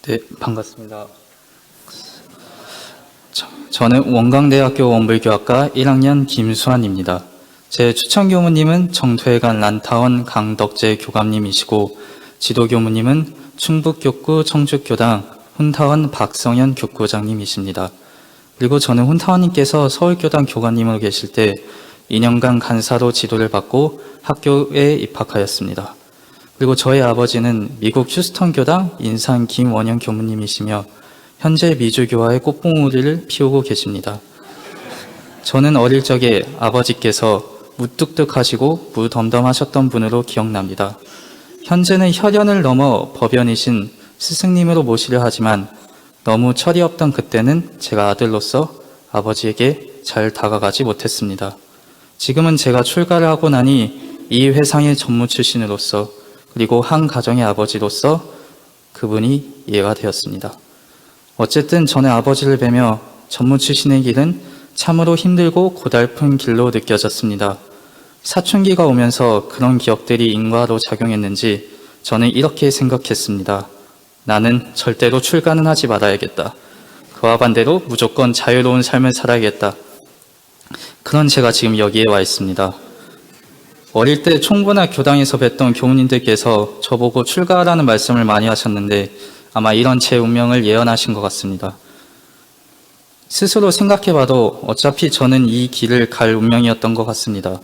네, 반갑습니다. 저는 원광대학교 원불교학과 1학년 김수환입니다. 제 추천 교무님은 정퇴관 란타원 강덕재 교감님이시고 지도 교무님은 충북교구 청주교당 훈타원 박성현 교구장님이십니다. 그리고 저는 훈타원님께서 서울교당 교관님으로 계실 때 2년간 간사로 지도를 받고 학교에 입학하였습니다. 그리고 저의 아버지는 미국 휴스턴 교당 인산 김원영 교무님이시며 현재 미주교화의 꽃봉오리를 피우고 계십니다. 저는 어릴 적에 아버지께서 무뚝뚝하시고 무덤덤하셨던 분으로 기억납니다. 현재는 혈연을 넘어 법연이신 스승님으로 모시려 하지만 너무 철이 없던 그때는 제가 아들로서 아버지에게 잘 다가가지 못했습니다. 지금은 제가 출가를 하고 나니 이 회상의 전무 출신으로서 그리고 한 가정의 아버지로서 그분이 이해가 되었습니다. 어쨌든 저는 아버지를 뵈며 전무 출신의 길은 참으로 힘들고 고달픈 길로 느껴졌습니다. 사춘기가 오면서 그런 기억들이 인과로 작용했는지 저는 이렇게 생각했습니다. 나는 절대로 출가는 하지 말아야겠다. 그와 반대로 무조건 자유로운 삶을 살아야겠다. 그런 제가 지금 여기에 와 있습니다. 어릴 때 총부나 교당에서 뵀던 교우님들께서 저보고 출가하라는 말씀을 많이 하셨는데 아마 이런 제 운명을 예언하신 것 같습니다. 스스로 생각해봐도 어차피 저는 이 길을 갈 운명이었던 것 같습니다.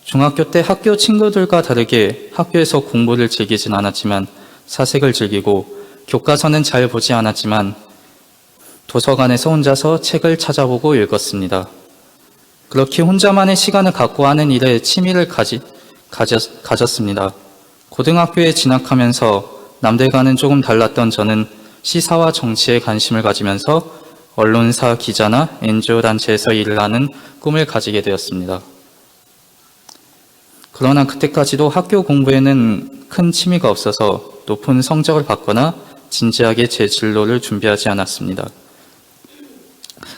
중학교 때 학교 친구들과 다르게 학교에서 공부를 즐기진 않았지만 사색을 즐기고 교과서는 잘 보지 않았지만 도서관에서 혼자서 책을 찾아보고 읽었습니다. 그렇게 혼자만의 시간을 갖고 하는 일에 취미를 가졌습니다. 고등학교에 진학하면서 남들과는 조금 달랐던 저는 시사와 정치에 관심을 가지면서 언론사 기자나 NGO 단체에서 일을 하는 꿈을 가지게 되었습니다. 그러나 그때까지도 학교 공부에는 큰 취미가 없어서 높은 성적을 받거나 진지하게 제 진로를 준비하지 않았습니다.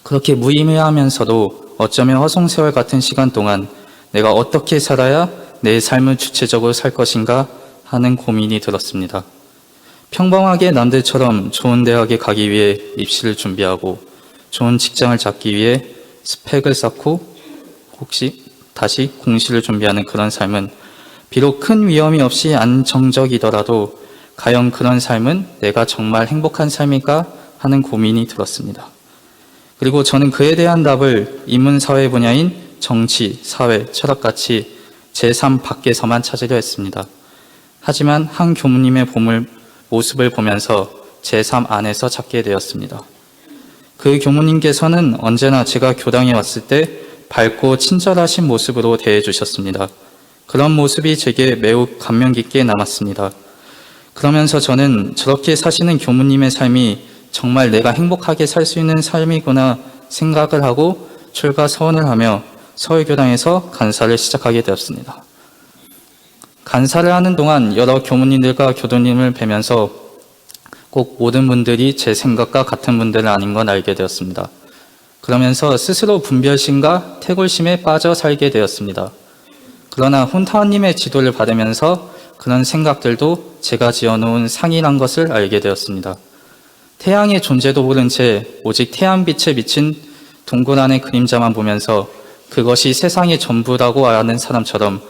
그렇게 무의미하면서도 어쩌면 허송세월 같은 시간 동안 내가 어떻게 살아야 내 삶을 주체적으로 살 것인가 하는 고민이 들었습니다. 평범하게 남들처럼 좋은 대학에 가기 위해 입시를 준비하고 좋은 직장을 잡기 위해 스펙을 쌓고 혹시 다시 공시를 준비하는 그런 삶은 비록 큰 위험이 없이 안정적이더라도 과연 그런 삶은 내가 정말 행복한 삶일까 하는 고민이 들었습니다. 그리고 저는 그에 대한 답을 인문사회 분야인 정치, 사회, 철학같이 제3 밖에서만 찾으려 했습니다. 하지만 한 교무님의 모습을 보면서 제3 안에서 찾게 되었습니다. 그 교무님께서는 언제나 제가 교당에 왔을 때 밝고 친절하신 모습으로 대해주셨습니다. 그런 모습이 제게 매우 감명 깊게 남았습니다. 그러면서 저는 저렇게 사시는 교무님의 삶이 정말 내가 행복하게 살 수 있는 삶이구나 생각을 하고 출가 서원을 하며 서울교당에서 간사를 시작하게 되었습니다. 간사를 하는 동안 여러 교무님들과 교도님을 뵈면서 꼭 모든 분들이 제 생각과 같은 분들은 아닌 건 알게 되었습니다. 그러면서 스스로 분별심과 태골심에 빠져 살게 되었습니다. 그러나 훈타원님의 지도를 받으면서 그런 생각들도 제가 지어놓은 상이란 것을 알게 되었습니다. 태양의 존재도 모른 채 오직 태양빛에 비친 동굴 안의 그림자만 보면서 그것이 세상의 전부라고 아는 사람처럼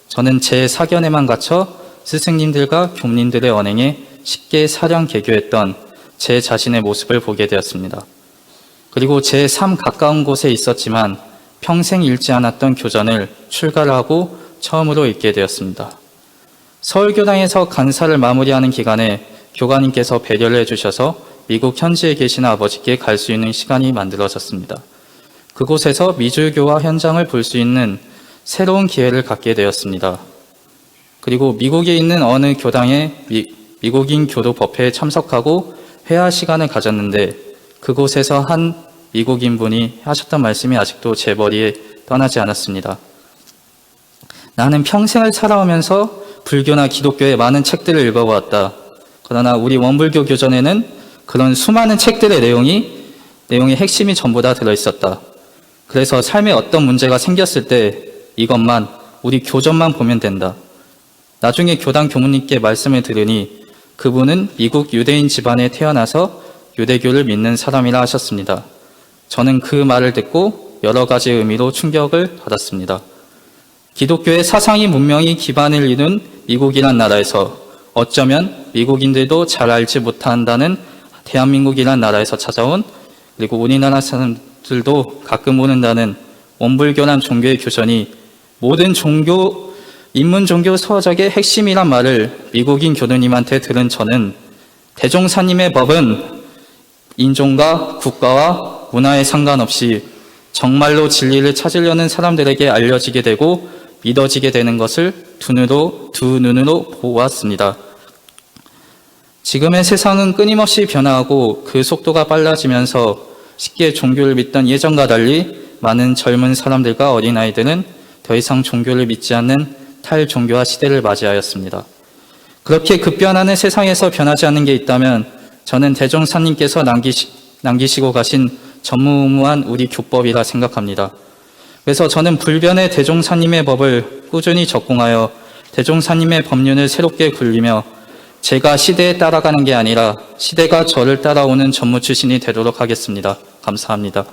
저는 제 사견에만 갇혀 스승님들과 교무님들의 언행에 쉽게 사량개교했던 제 자신의 모습을 보게 되었습니다. 그리고 제 삶 가까운 곳에 있었지만 평생 읽지 않았던 교전을 출가를 하고 처음으로 읽게 되었습니다. 서울교당에서 간사를 마무리하는 기간에 교관님께서 배려를 해주셔서 미국 현지에 계신 아버지께 갈 수 있는 시간이 만들어졌습니다. 그곳에서 미주교화 현장을 볼 수 있는 새로운 기회를 갖게 되었습니다. 그리고 미국에 있는 어느 교당의 미국인 교도 법회에 참석하고 회화 시간을 가졌는데 그곳에서 한 미국인 분이 하셨던 말씀이 아직도 제 머리에 떠나지 않았습니다. 나는 평생을 살아오면서 불교나 기독교의 많은 책들을 읽어보았다. 그러나 우리 원불교 교전에는 그런 수많은 책들의 내용의 핵심이 전부 다 들어있었다. 그래서 삶에 어떤 문제가 생겼을 때 이것만, 우리 교전만 보면 된다. 나중에 교당 교무님께 말씀을 들으니 그분은 미국 유대인 집안에 태어나서 유대교를 믿는 사람이라 하셨습니다. 저는 그 말을 듣고 여러 가지 의미로 충격을 받았습니다. 기독교의 사상이 문명이 기반을 이룬 미국이란 나라에서 어쩌면 미국인들도 잘 알지 못한다는 대한민국이란 나라에서 찾아온, 그리고 우리나라 사람들도 가끔 모른다는 원불교란 종교의 교전이 모든 종교, 인문 종교 서적의 핵심이란 말을 미국인 교도님한테 들은 저는 대종사님의 법은 인종과 국가와 문화에 상관없이 정말로 진리를 찾으려는 사람들에게 알려지게 되고 믿어지게 되는 것을 두 눈으로 보았습니다. 지금의 세상은 끊임없이 변화하고 그 속도가 빨라지면서 쉽게 종교를 믿던 예전과 달리 많은 젊은 사람들과 어린아이들은 더 이상 종교를 믿지 않는 탈종교화 시대를 맞이하였습니다. 그렇게 급변하는 세상에서 변하지 않는 게 있다면 저는 대종사님께서 남기시고 가신 전무후무한 우리 교법이라 생각합니다. 그래서 저는 불변의 대종사님의 법을 꾸준히 적공하여 대종사님의 법륜을 새롭게 굴리며 제가 시대에 따라가는 게 아니라 시대가 저를 따라오는 전무 출신이 되도록 하겠습니다. 감사합니다.